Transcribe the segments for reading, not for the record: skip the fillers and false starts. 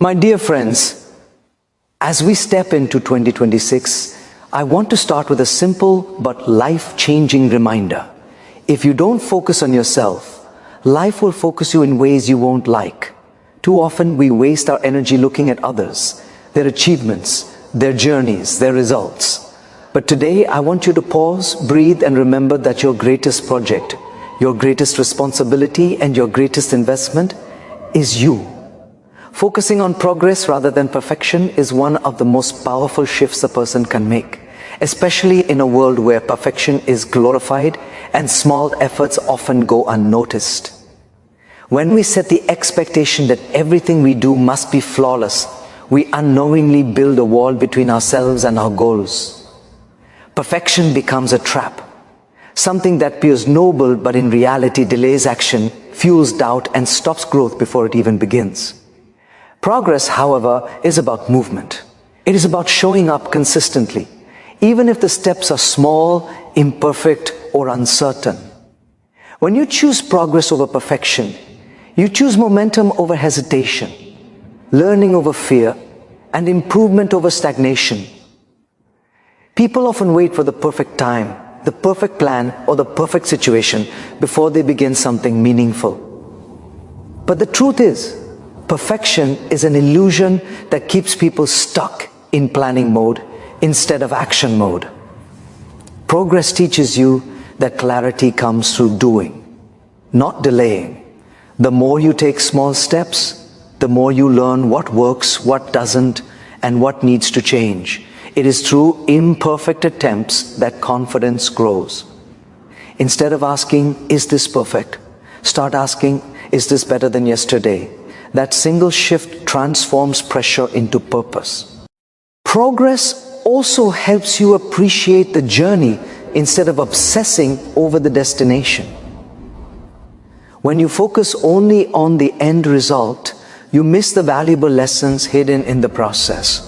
My dear friends, as we step into 2026, I want to start with a simple but life-changing reminder. If you don't focus on yourself, life will focus you in ways you won't like. Too often we waste our energy looking at others, their achievements, their journeys, their results. But today I want you to pause, breathe, and remember that your greatest project, your greatest responsibility, and your greatest investment is you. Focusing on progress rather than perfection is one of the most powerful shifts a person can make, especially in a world where perfection is glorified and small efforts often go unnoticed. When we set the expectation that everything we do must be flawless, we unknowingly build a wall between ourselves and our goals. Perfection becomes a trap, something that appears noble but in reality delays action, fuels doubt, and stops growth before it even begins. Progress, however, is about movement. It is about showing up consistently, even if the steps are small, imperfect, or uncertain. When you choose progress over perfection, you choose momentum over hesitation, learning over fear, and improvement over stagnation. People often wait for the perfect time, the perfect plan, or the perfect situation before they begin something meaningful. But the truth is, perfection is an illusion that keeps people stuck in planning mode instead of action mode. Progress teaches you that clarity comes through doing, not delaying. The more you take small steps, the more you learn what works, what doesn't, and what needs to change. It is through imperfect attempts that confidence grows. Instead of asking, "Is this perfect?" start asking, "Is this better than yesterday?" That single shift transforms pressure into purpose. Progress also helps you appreciate the journey instead of obsessing over the destination. When you focus only on the end result, you miss the valuable lessons hidden in the process.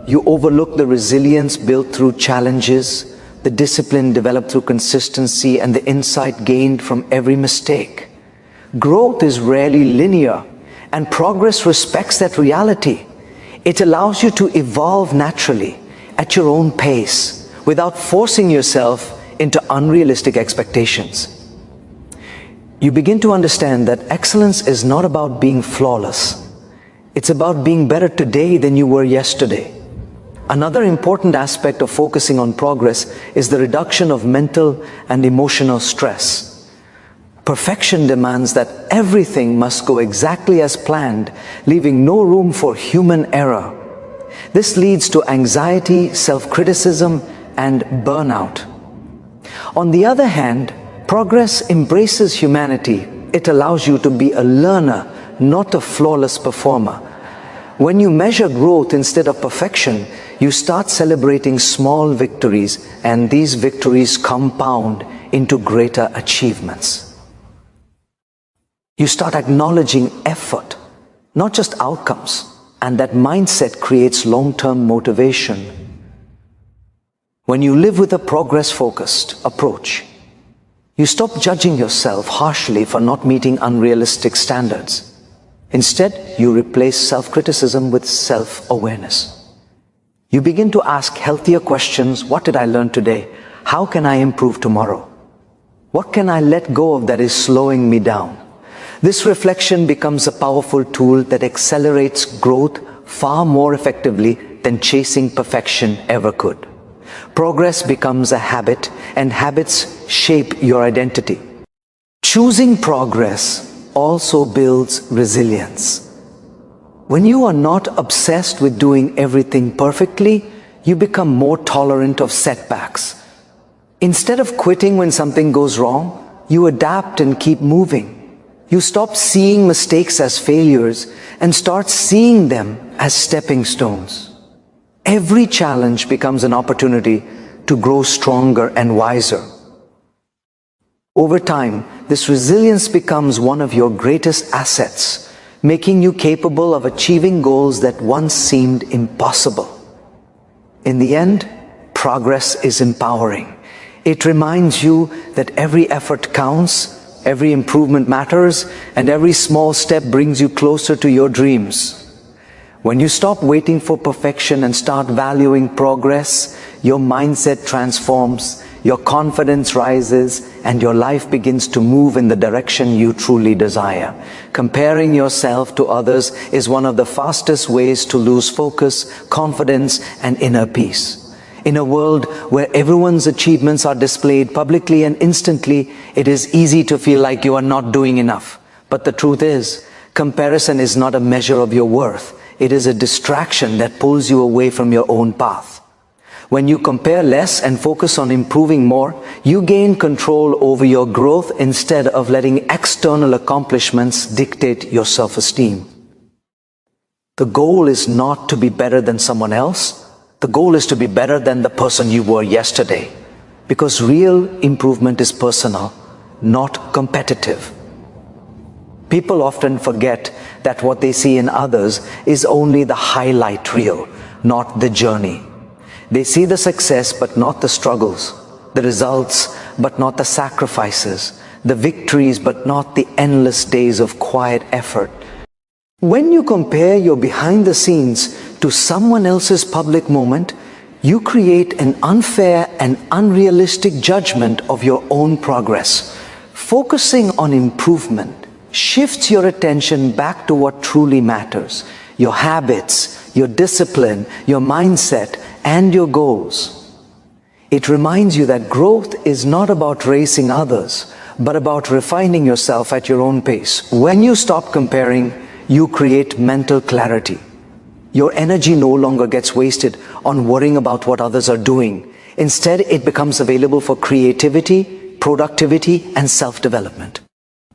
You overlook the resilience built through challenges, the discipline developed through consistency, and the insight gained from every mistake. Growth is rarely linear, and progress respects that reality. It allows you to evolve naturally, at your own pace, without forcing yourself into unrealistic expectations. You begin to understand that excellence is not about being flawless. It's about being better today than you were yesterday. Another important aspect of focusing on progress is the reduction of mental and emotional stress. Perfection demands that everything must go exactly as planned, leaving no room for human error. This leads to anxiety, self-criticism, and burnout. On the other hand, progress embraces humanity. It allows you to be a learner, not a flawless performer. When you measure growth instead of perfection, you start celebrating small victories, and these victories compound into greater achievements. You start acknowledging effort, not just outcomes, and that mindset creates long-term motivation. When you live with a progress-focused approach, you stop judging yourself harshly for not meeting unrealistic standards. Instead, you replace self-criticism with self-awareness. You begin to ask healthier questions. What did I learn today? How can I improve tomorrow? What can I let go of that is slowing me down? This reflection becomes a powerful tool that accelerates growth far more effectively than chasing perfection ever could. Progress becomes a habit, and habits shape your identity. Choosing progress also builds resilience. When you are not obsessed with doing everything perfectly, you become more tolerant of setbacks. Instead of quitting when something goes wrong, you adapt and keep moving. You stop seeing mistakes as failures and start seeing them as stepping stones. Every challenge becomes an opportunity to grow stronger and wiser. Over time, this resilience becomes one of your greatest assets, making you capable of achieving goals that once seemed impossible. In the end, progress is empowering. It reminds you that every effort counts, every improvement matters, and every small step brings you closer to your dreams. When you stop waiting for perfection and start valuing progress, your mindset transforms, your confidence rises, and your life begins to move in the direction you truly desire. Comparing yourself to others is one of the fastest ways to lose focus, confidence, and inner peace. In a world where everyone's achievements are displayed publicly and instantly, it is easy to feel like you are not doing enough. But the truth is, comparison is not a measure of your worth. It is a distraction that pulls you away from your own path. When you compare less and focus on improving more, you gain control over your growth instead of letting external accomplishments dictate your self-esteem. The goal is not to be better than someone else. The goal is to be better than the person you were yesterday. Because real improvement is personal, not competitive. People often forget that what they see in others is only the highlight reel, not the journey. They see the success but not the struggles, the results but not the sacrifices, the victories but not the endless days of quiet effort. When you compare your behind the scenes to someone else's public moment, you create an unfair and unrealistic judgment of your own progress. Focusing on improvement shifts your attention back to what truly matters: your habits, your discipline, your mindset, and your goals. It reminds you that growth is not about racing others, but about refining yourself at your own pace. When you stop comparing, you create mental clarity. Your energy no longer gets wasted on worrying about what others are doing. Instead, it becomes available for creativity, productivity, and self-development.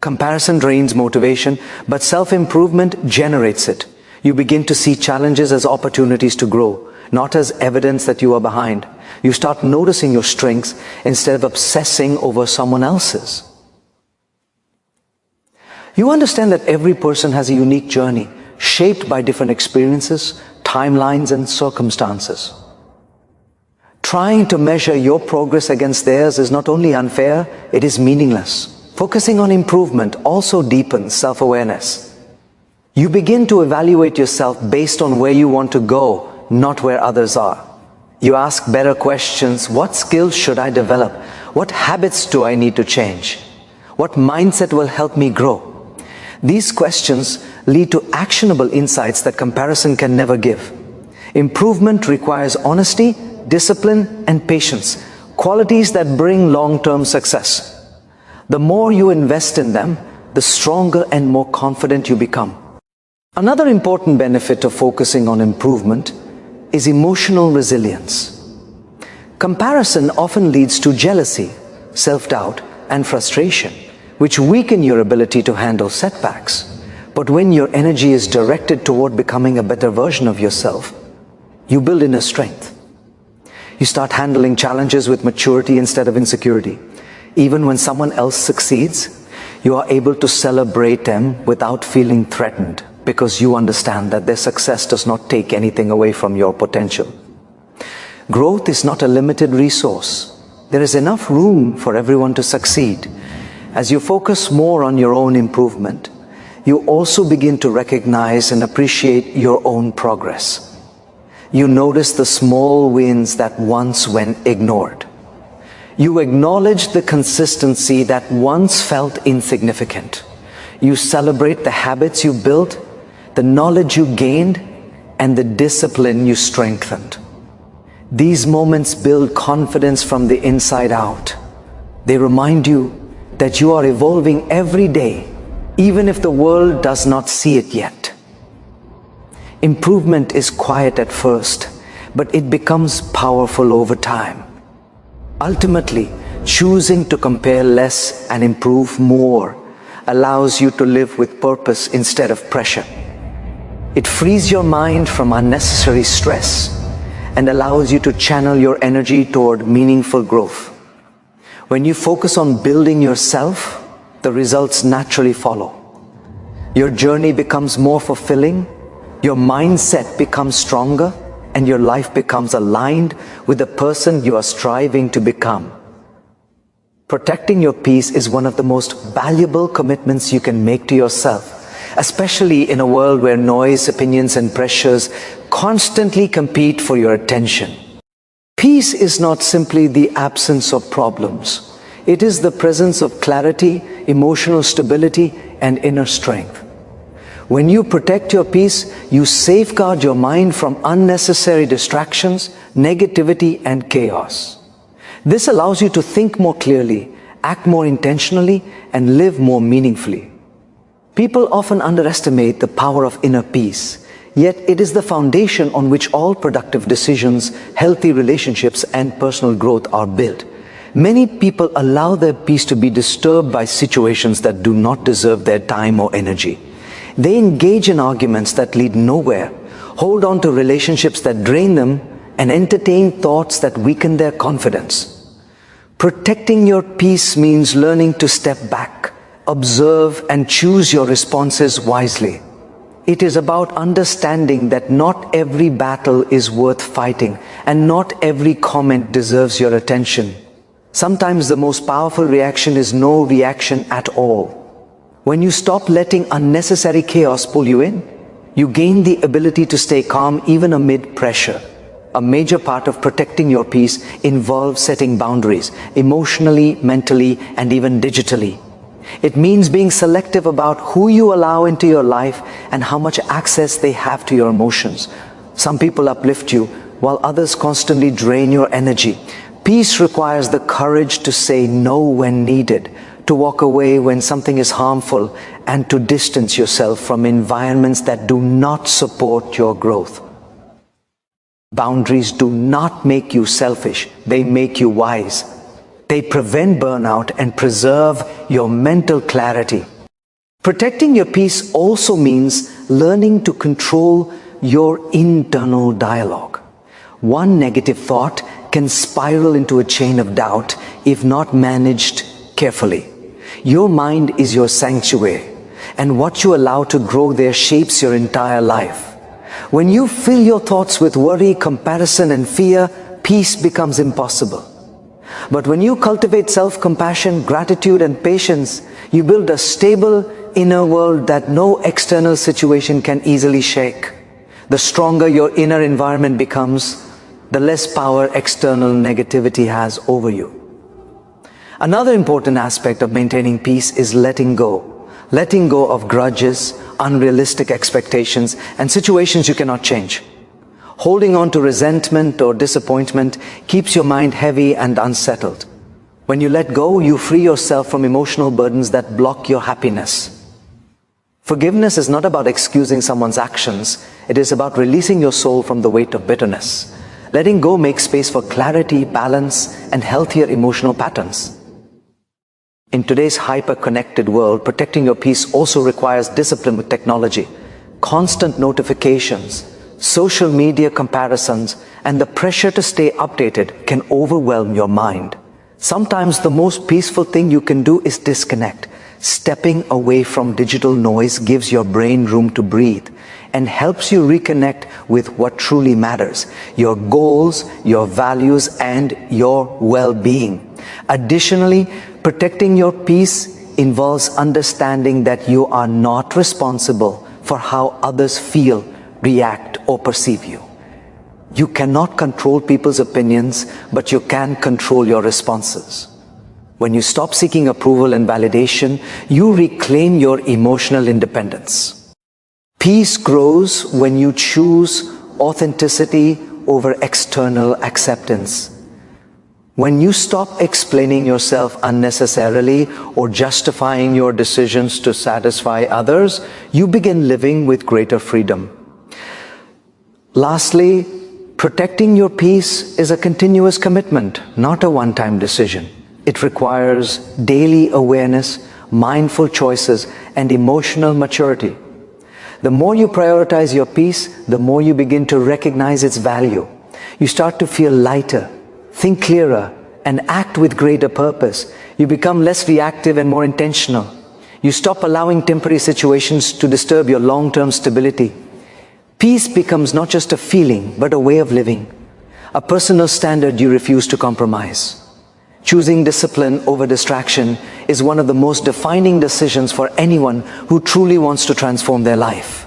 Comparison drains motivation, but self-improvement generates it. You begin to see challenges as opportunities to grow, not as evidence that you are behind. You start noticing your strengths instead of obsessing over someone else's. You understand that every person has a unique journey, shaped by different experiences, timelines, and circumstances. Trying to measure your progress against theirs is not only unfair, it is meaningless. Focusing on improvement also deepens self-awareness. You begin to evaluate yourself based on where you want to go, not where others are. You ask better questions. What skills should I develop? What habits do I need to change? What mindset will help me grow? These questions lead to actionable insights that comparison can never give. Improvement requires honesty, discipline, and patience, qualities that bring long-term success. The more you invest in them, the stronger and more confident you become. Another important benefit of focusing on improvement is emotional resilience. Comparison often leads to jealousy, self-doubt, and frustration, which weaken your ability to handle setbacks. But when your energy is directed toward becoming a better version of yourself, you build inner strength. You start handling challenges with maturity instead of insecurity. Even when someone else succeeds, you are able to celebrate them without feeling threatened, because you understand that their success does not take anything away from your potential. Growth is not a limited resource. There is enough room for everyone to succeed. As you focus more on your own improvement, you also begin to recognize and appreciate your own progress. You notice the small wins that once went ignored. You acknowledge the consistency that once felt insignificant. You celebrate the habits you built, the knowledge you gained, and the discipline you strengthened. These moments build confidence from the inside out. They remind you that you are evolving every day, even if the world does not see it yet. Improvement is quiet at first, but it becomes powerful over time. Ultimately, choosing to compare less and improve more allows you to live with purpose instead of pressure. It frees your mind from unnecessary stress and allows you to channel your energy toward meaningful growth. When you focus on building yourself, the results naturally follow. Your journey becomes more fulfilling, your mindset becomes stronger, and your life becomes aligned with the person you are striving to become. Protecting your peace is one of the most valuable commitments you can make to yourself. especially in a world where noise, opinions, and pressures constantly compete for your attention. Peace is not simply the absence of problems. It is the presence of clarity, emotional stability, and inner strength. When you protect your peace, you safeguard your mind from unnecessary distractions, negativity, and chaos. This allows you to think more clearly, act more intentionally, and live more meaningfully. People often underestimate the power of inner peace, yet it is the foundation on which all productive decisions, healthy relationships, and personal growth are built. Many people allow their peace to be disturbed by situations that do not deserve their time or energy. They engage in arguments that lead nowhere, hold on to relationships that drain them, and entertain thoughts that weaken their confidence. Protecting your peace means learning to step back, observe, and choose your responses wisely. It is about understanding that not every battle is worth fighting, and not every comment deserves your attention. Sometimes the most powerful reaction is no reaction at all. When you stop letting unnecessary chaos pull you in, you gain the ability to stay calm even amid pressure. A major part of protecting your peace involves setting boundaries, emotionally, mentally, and even digitally. It means being selective about who you allow into your life and how much access they have to your emotions. Some people uplift you, while others constantly drain your energy. Peace requires the courage to say no when needed, to walk away when something is harmful, and to distance yourself from environments that do not support your growth. Boundaries do not make you selfish, they make you wise. They prevent burnout and preserve your mental clarity. Protecting your peace also means learning to control your internal dialogue. One negative thought can spiral into a chain of doubt if not managed carefully. Your mind is your sanctuary, and what you allow to grow there shapes your entire life. When you fill your thoughts with worry, comparison, and fear, peace becomes impossible. But when you cultivate self-compassion, gratitude, and patience, you build a stable inner world that no external situation can easily shake. The stronger your inner environment becomes, the less power external negativity has over you. Another important aspect of maintaining peace is letting go. Letting go of grudges, unrealistic expectations, and situations you cannot change. Holding on to resentment or disappointment keeps your mind heavy and unsettled. When you let go, you free yourself from emotional burdens that block your happiness. Forgiveness is not about excusing someone's actions. It is about releasing your soul from the weight of bitterness. Letting go makes space for clarity, balance, and healthier emotional patterns. In today's hyper-connected world, protecting your peace also requires discipline with technology. Constant notifications, social media comparisons, and the pressure to stay updated can overwhelm your mind. Sometimes the most peaceful thing you can do is disconnect. Stepping away from digital noise gives your brain room to breathe and helps you reconnect with what truly matters: your goals, your values, and your well-being. Additionally, protecting your peace involves understanding that you are not responsible for how others feel, react, or perceive you. You cannot control people's opinions, but you can control your responses. When you stop seeking approval and validation, you reclaim your emotional independence. Peace grows when you choose authenticity over external acceptance. When you stop explaining yourself unnecessarily or justifying your decisions to satisfy others, you begin living with greater freedom. Lastly, protecting your peace is a continuous commitment, not a one-time decision. It requires daily awareness, mindful choices, and emotional maturity. The more you prioritize your peace, the more you begin to recognize its value. You start to feel lighter, think clearer, and act with greater purpose. You become less reactive and more intentional. You stop allowing temporary situations to disturb your long-term stability. Peace becomes not just a feeling, but a way of living, a personal standard you refuse to compromise. Choosing discipline over distraction is one of the most defining decisions for anyone who truly wants to transform their life.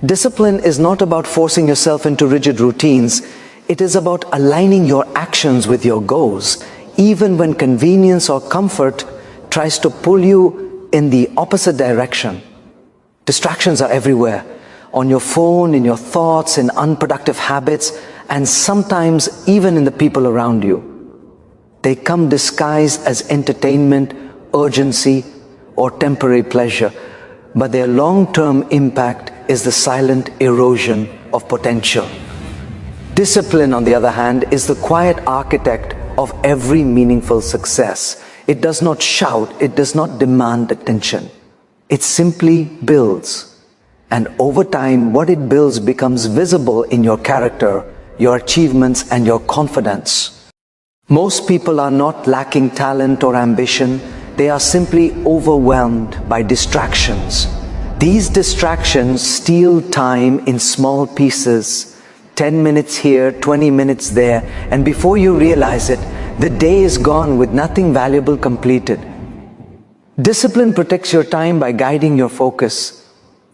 Discipline is not about forcing yourself into rigid routines. It is about aligning your actions with your goals, even when convenience or comfort tries to pull you in the opposite direction. Distractions are everywhere, on your phone, in your thoughts, in unproductive habits, and sometimes even in the people around you. They come disguised as entertainment, urgency, or temporary pleasure, but their long-term impact is the silent erosion of potential. Discipline, on the other hand, is the quiet architect of every meaningful success. It does not shout, it does not demand attention. It simply builds. And over time, what it builds becomes visible in your character, your achievements, and your confidence. Most people are not lacking talent or ambition. They are simply overwhelmed by distractions. These distractions steal time in small pieces, 10 minutes here, 20 minutes there, and before you realize it, the day is gone with nothing valuable completed. Discipline protects your time by guiding your focus.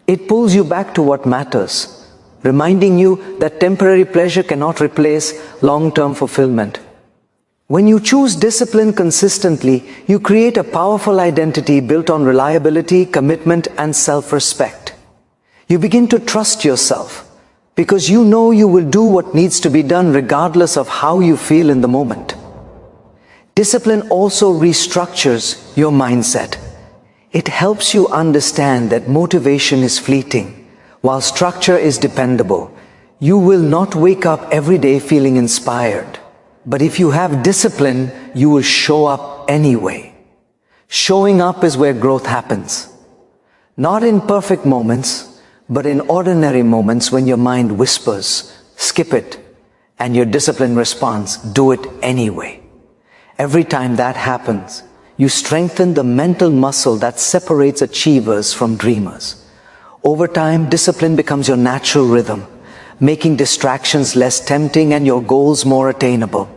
It pulls you back to what matters, reminding you that temporary pleasure cannot replace long-term fulfillment. When you choose discipline consistently, you create a powerful identity built on reliability, commitment, and self-respect. You begin to trust yourself because you know you will do what needs to be done regardless of how you feel in the moment. Discipline also restructures your mindset. It helps you understand that motivation is fleeting, while structure is dependable. You will not wake up every day feeling inspired. But if you have discipline, you will show up anyway. Showing up is where growth happens. Not in perfect moments, but in ordinary moments when your mind whispers, skip it, and your discipline responds, do it anyway. Every time that happens, you strengthen the mental muscle that separates achievers from dreamers. Over time, discipline becomes your natural rhythm, making distractions less tempting and your goals more attainable.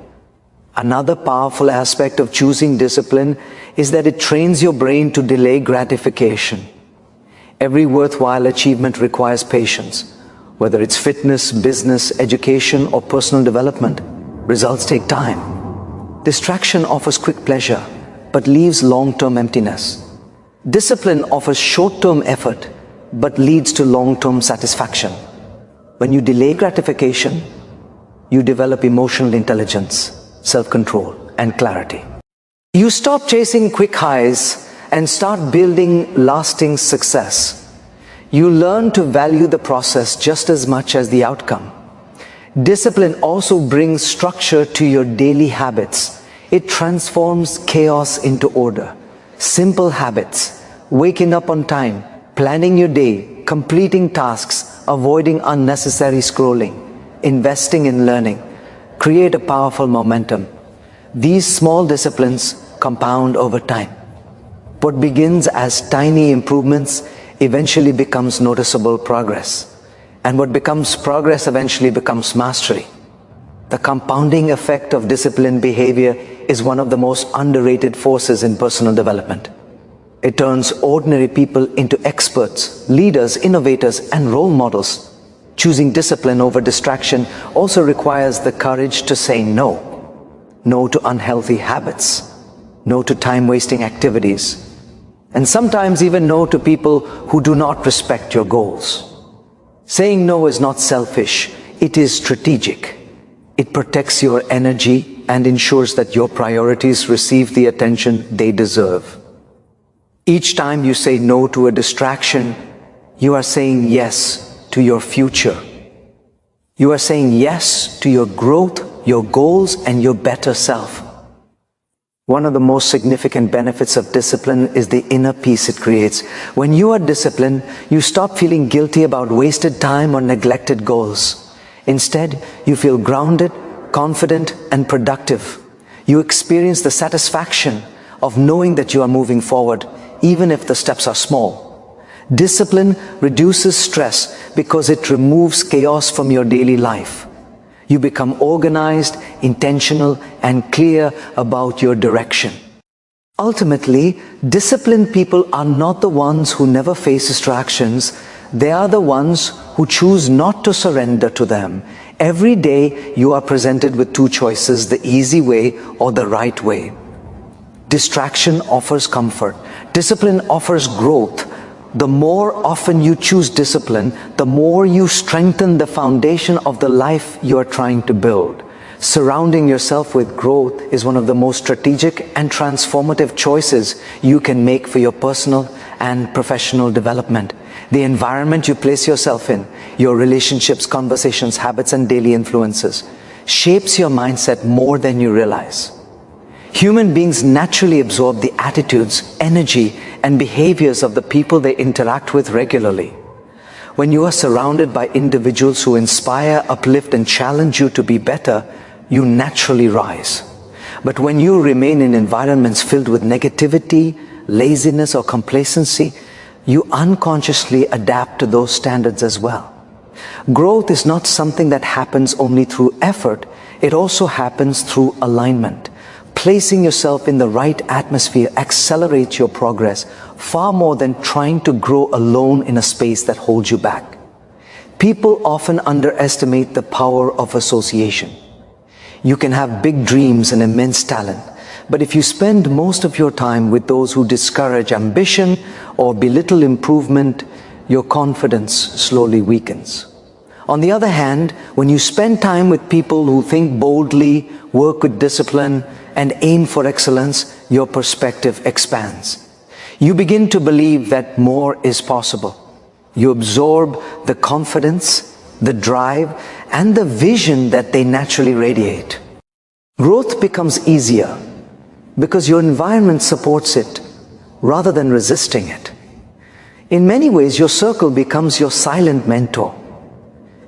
Another powerful aspect of choosing discipline is that it trains your brain to delay gratification. Every worthwhile achievement requires patience. Whether it's fitness, business, education, or personal development, results take time. Distraction offers quick pleasure, but leaves long-term emptiness. Discipline offers short-term effort, but leads to long-term satisfaction. When you delay gratification, you develop emotional intelligence, self-control, and clarity. You stop chasing quick highs and start building lasting success. You learn to value the process just as much as the outcome. Discipline also brings structure to your daily habits. It transforms chaos into order. Simple habits, waking up on time, planning your day, completing tasks, avoiding unnecessary scrolling, investing in learning, create a powerful momentum. These small disciplines compound over time. What begins as tiny improvements eventually becomes noticeable progress. And what becomes progress eventually becomes mastery. The compounding effect of disciplined behavior is one of the most underrated forces in personal development. It turns ordinary people into experts, leaders, innovators, and role models. Choosing discipline over distraction also requires the courage to say no. No to unhealthy habits. No to time-wasting activities. And sometimes even no to people who do not respect your goals. Saying no is not selfish, it is strategic. It protects your energy and ensures that your priorities receive the attention they deserve. Each time you say no to a distraction, you are saying yes to your future. You are saying yes to your growth, your goals, and your better self. One of the most significant benefits of discipline is the inner peace it creates. When you are disciplined, you stop feeling guilty about wasted time or neglected goals. Instead, you feel grounded, confident, and productive. You experience the satisfaction of knowing that you are moving forward, even if the steps are small. Discipline reduces stress because it removes chaos from your daily life. You become organized, intentional, and clear about your direction. Ultimately, disciplined people are not the ones who never face distractions. They are the ones who choose not to surrender to them. Every day you are presented with two choices, the easy way or the right way. Distraction offers comfort. Discipline offers growth. The more often you choose discipline, the more you strengthen the foundation of the life you are trying to build. Surrounding yourself with growth is one of the most strategic and transformative choices you can make for your personal and professional development. The environment you place yourself in, your relationships, conversations, habits, and daily influences shapes your mindset more than you realize. Human beings naturally absorb the attitudes, energy, and behaviors of the people they interact with regularly. When you are surrounded by individuals who inspire, uplift, and challenge you to be better, you naturally rise. But when you remain in environments filled with negativity, laziness, or complacency, you unconsciously adapt to those standards as well. Growth is not something that happens only through effort, it also happens through alignment. Placing yourself in the right atmosphere accelerates your progress far more than trying to grow alone in a space that holds you back. People often underestimate the power of association. You can have big dreams and immense talent, but if you spend most of your time with those who discourage ambition or belittle improvement, your confidence slowly weakens. On the other hand, when you spend time with people who think boldly, work with discipline, and aim for excellence, your perspective expands. You begin to believe that more is possible. You absorb the confidence, the drive, and the vision that they naturally radiate. Growth becomes easier because your environment supports it rather than resisting it. In many ways, your circle becomes your silent mentor.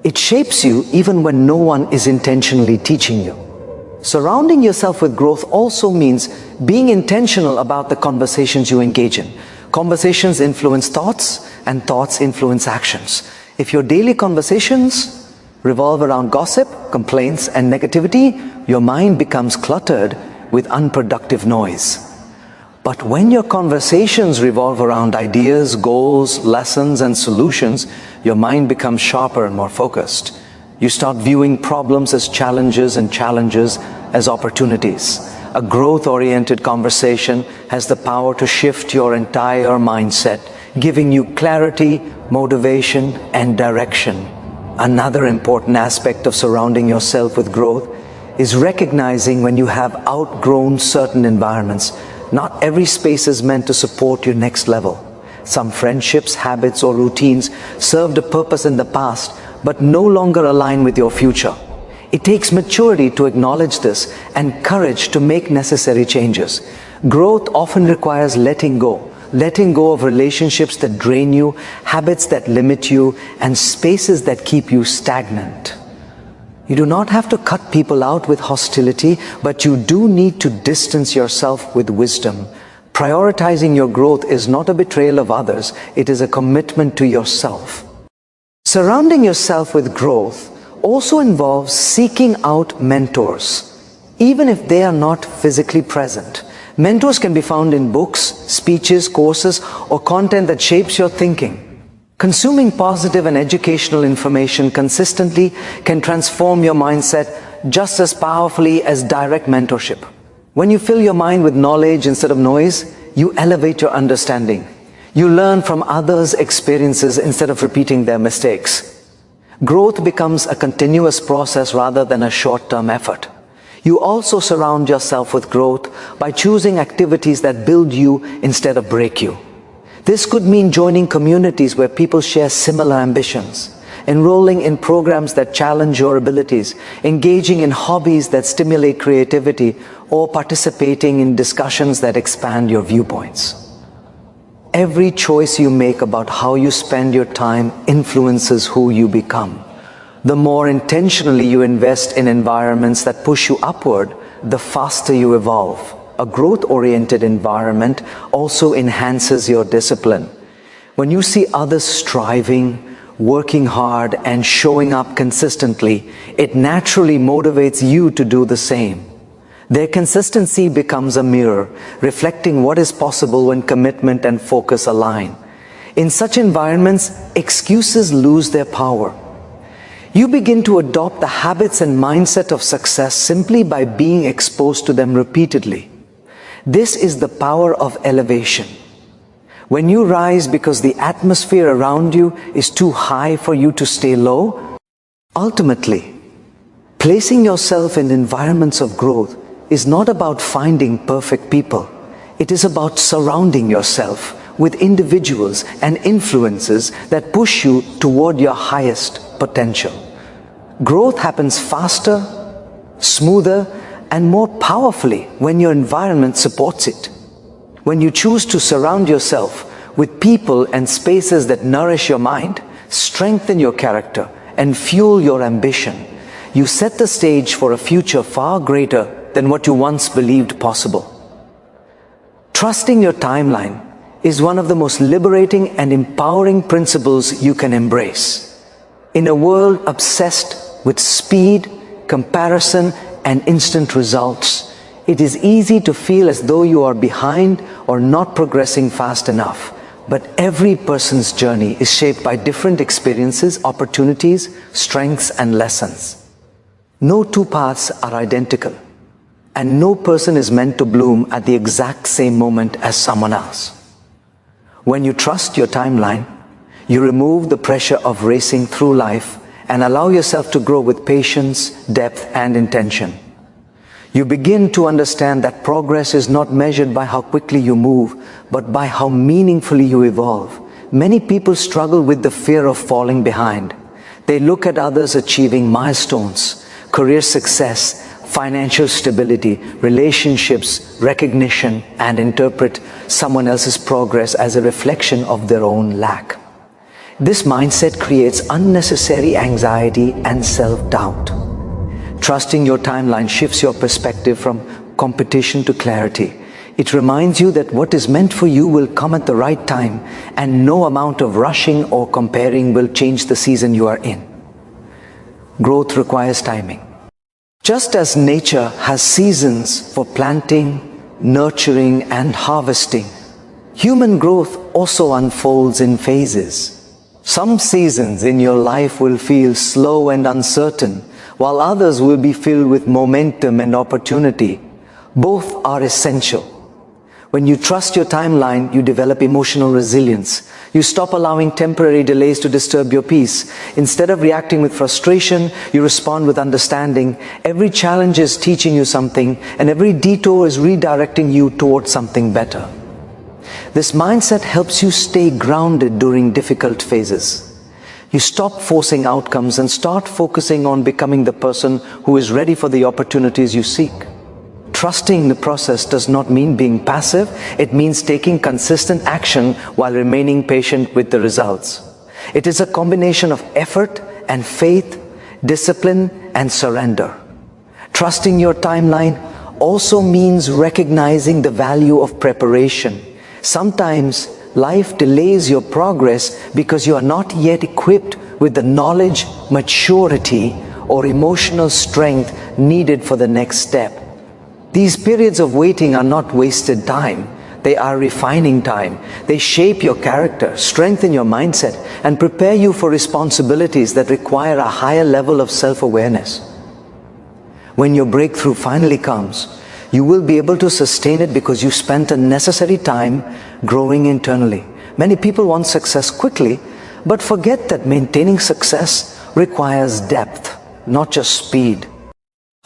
It shapes you even when no one is intentionally teaching you. Surrounding yourself with growth also means being intentional about the conversations you engage in. Conversations influence thoughts, and thoughts influence actions. If your daily conversations revolve around gossip, complaints, and negativity, your mind becomes cluttered with unproductive noise. But when your conversations revolve around ideas, goals, lessons, and solutions, your mind becomes sharper and more focused. You start viewing problems as challenges and challenges as opportunities. A growth-oriented conversation has the power to shift your entire mindset, giving you clarity, motivation, and direction. Another important aspect of surrounding yourself with growth is recognizing when you have outgrown certain environments. Not every space is meant to support your next level. Some friendships, habits, or routines served a purpose in the past, but no longer align with your future. It takes maturity to acknowledge this and courage to make necessary changes. Growth often requires letting go of relationships that drain you, habits that limit you, and spaces that keep you stagnant. You do not have to cut people out with hostility, but you do need to distance yourself with wisdom. Prioritizing your growth is not a betrayal of others, it is a commitment to yourself. Surrounding yourself with growth also involves seeking out mentors, even if they are not physically present. Mentors can be found in books, speeches, courses, or content that shapes your thinking. Consuming positive and educational information consistently can transform your mindset just as powerfully as direct mentorship. When you fill your mind with knowledge instead of noise, you elevate your understanding. You learn from others' experiences instead of repeating their mistakes. Growth becomes a continuous process rather than a short-term effort. You also surround yourself with growth by choosing activities that build you instead of break you. This could mean joining communities where people share similar ambitions, enrolling in programs that challenge your abilities, engaging in hobbies that stimulate creativity, or participating in discussions that expand your viewpoints. Every choice you make about how you spend your time influences who you become. The more intentionally you invest in environments that push you upward, the faster you evolve. A growth-oriented environment also enhances your discipline. When you see others striving, working hard and showing up consistently, it naturally motivates you to do the same. Their consistency becomes a mirror, reflecting what is possible when commitment and focus align. In such environments, excuses lose their power. You begin to adopt the habits and mindset of success simply by being exposed to them repeatedly. This is the power of elevation. When you rise because the atmosphere around you is too high for you to stay low, ultimately, placing yourself in environments of growth is not about finding perfect people. It is about surrounding yourself with individuals and influences that push you toward your highest potential. Growth happens faster, smoother, and more powerfully when your environment supports it. When you choose to surround yourself with people and spaces that nourish your mind, strengthen your character, and fuel your ambition, you set the stage for a future far greater than what you once believed possible. Trusting your timeline is one of the most liberating and empowering principles you can embrace. In a world obsessed with speed, comparison, and instant results, it is easy to feel as though you are behind or not progressing fast enough. But every person's journey is shaped by different experiences, opportunities, strengths, and lessons. No two paths are identical, and no person is meant to bloom at the exact same moment as someone else. When you trust your timeline, you remove the pressure of racing through life and allow yourself to grow with patience, depth, and intention. You begin to understand that progress is not measured by how quickly you move, but by how meaningfully you evolve. Many people struggle with the fear of falling behind. They look at others achieving milestones, career success, financial stability, relationships, recognition, and interpret someone else's progress as a reflection of their own lack. This mindset creates unnecessary anxiety and self-doubt. Trusting your timeline shifts your perspective from competition to clarity. It reminds you that what is meant for you will come at the right time, and no amount of rushing or comparing will change the season you are in. Growth requires timing. Just as nature has seasons for planting, nurturing, and harvesting, human growth also unfolds in phases. Some seasons in your life will feel slow and uncertain, while others will be filled with momentum and opportunity. Both are essential. When you trust your timeline, you develop emotional resilience. You stop allowing temporary delays to disturb your peace. Instead of reacting with frustration, you respond with understanding. Every challenge is teaching you something, and every detour is redirecting you towards something better. This mindset helps you stay grounded during difficult phases. You stop forcing outcomes and start focusing on becoming the person who is ready for the opportunities you seek. Trusting the process does not mean being passive. It means taking consistent action while remaining patient with the results. It is a combination of effort and faith, discipline and surrender. Trusting your timeline also means recognizing the value of preparation. Sometimes life delays your progress because you are not yet equipped with the knowledge, maturity, or emotional strength needed for the next step. These periods of waiting are not wasted time. They are refining time. They shape your character, strengthen your mindset, and prepare you for responsibilities that require a higher level of self-awareness. When your breakthrough finally comes, you will be able to sustain it because you spent the necessary time growing internally. Many people want success quickly, but forget that maintaining success requires depth, not just speed.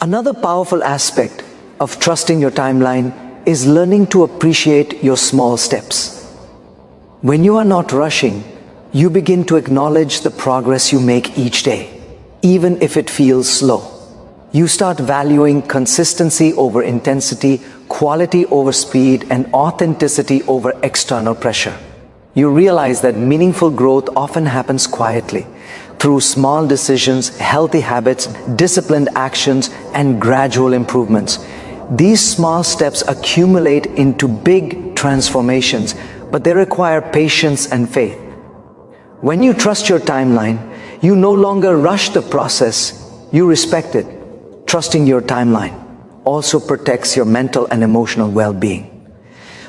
Another powerful aspect of trusting your timeline is learning to appreciate your small steps. When you are not rushing, you begin to acknowledge the progress you make each day, even if it feels slow. You start valuing consistency over intensity, quality over speed, and authenticity over external pressure. You realize that meaningful growth often happens quietly, through small decisions, healthy habits, disciplined actions, and gradual improvements. These small steps accumulate into big transformations, but they require patience and faith. When you trust your timeline, you no longer rush the process, you respect it. Trusting your timeline also protects your mental and emotional well-being.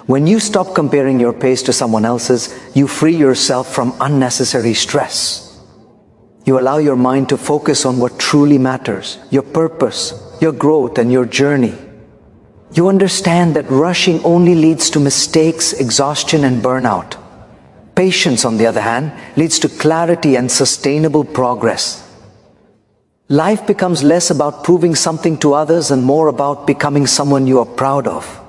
When you stop comparing your pace to someone else's, you free yourself from unnecessary stress. You allow your mind to focus on what truly matters, your purpose, your growth, and your journey. You understand that rushing only leads to mistakes, exhaustion, and burnout. Patience, on the other hand, leads to clarity and sustainable progress. Life becomes less about proving something to others and more about becoming someone you are proud of.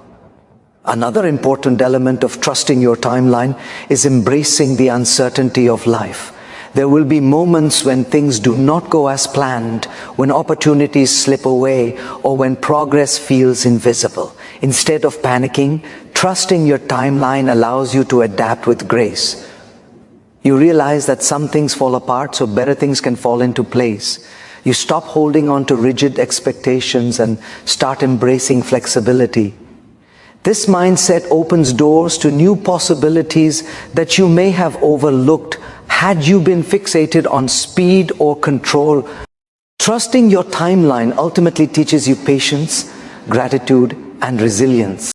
Another important element of trusting your timeline is embracing the uncertainty of life. There will be moments when things do not go as planned, when opportunities slip away, or when progress feels invisible. Instead of panicking, trusting your timeline allows you to adapt with grace. You realize that some things fall apart so better things can fall into place. You stop holding on to rigid expectations and start embracing flexibility. This mindset opens doors to new possibilities that you may have overlooked had you been fixated on speed or control. Trusting your timeline ultimately teaches you patience, gratitude, and resilience.